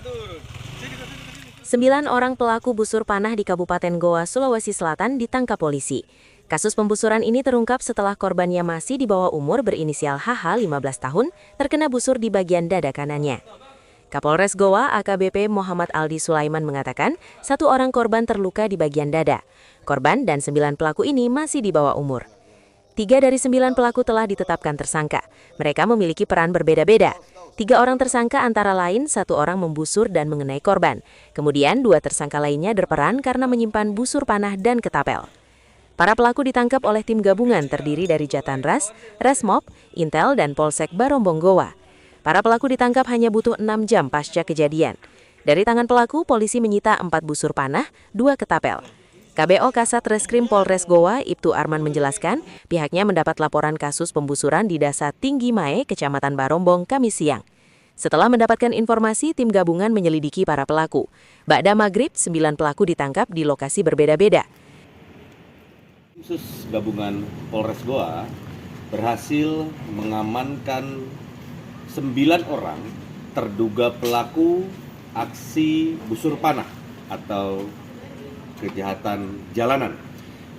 9 orang pelaku busur panah di Kabupaten Goa, Sulawesi Selatan ditangkap polisi. Kasus pembusuran ini terungkap setelah korbannya masih di bawah umur berinisial HH 15 tahun terkena busur di bagian dada kanannya. Kapolres Goa AKBP Muhammad Aldi Sulaiman mengatakan 1 orang korban terluka di bagian dada. Korban dan 9 pelaku ini masih di bawah umur. 3 dari 9 pelaku telah ditetapkan tersangka. Mereka memiliki peran berbeda-beda. 3 orang tersangka antara lain 1 orang membusur dan mengenai korban. Kemudian 2 tersangka lainnya berperan karena menyimpan busur panah dan ketapel. Para pelaku ditangkap oleh tim gabungan terdiri dari Jatanras, Resmob, Intel, dan Polsek Barombong Goa. Para pelaku ditangkap hanya butuh 6 jam pasca kejadian. Dari tangan pelaku, polisi menyita 4 busur panah, 2 ketapel. KBO Kasat Reskrim Polres Goa, Ibtu Arman menjelaskan, pihaknya mendapat laporan kasus pembusuran di Desa Tinggi Mae, Kecamatan Barombong, Kamis siang. Setelah mendapatkan informasi, tim gabungan menyelidiki para pelaku. Ba'da maghrib, 9 pelaku ditangkap di lokasi berbeda-beda. Khusus gabungan Polres Goa berhasil mengamankan 9 orang terduga pelaku aksi busur panah atau kejahatan jalanan,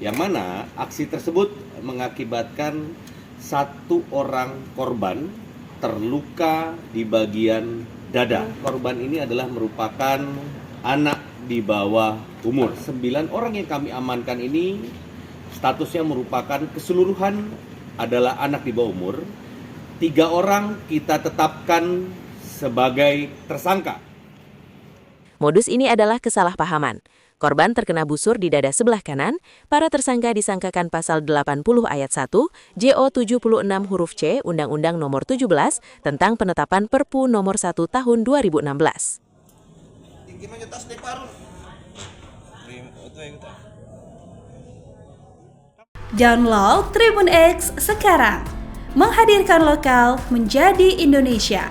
yang mana aksi tersebut mengakibatkan 1 orang korban terluka di bagian dada. Korban ini adalah merupakan anak di bawah umur. 9 orang yang kami amankan ini statusnya merupakan keseluruhan adalah anak di bawah umur. 3 orang kita tetapkan sebagai tersangka. Modus ini adalah kesalahpahaman. Korban terkena busur di dada sebelah kanan, para tersangka disangkakan pasal 80 ayat 1, JO 76 huruf C, Undang-Undang Nomor 17 tentang penetapan Perpu Nomor 1 Tahun 2016. Download Tribun X sekarang, menghadirkan lokal menjadi Indonesia.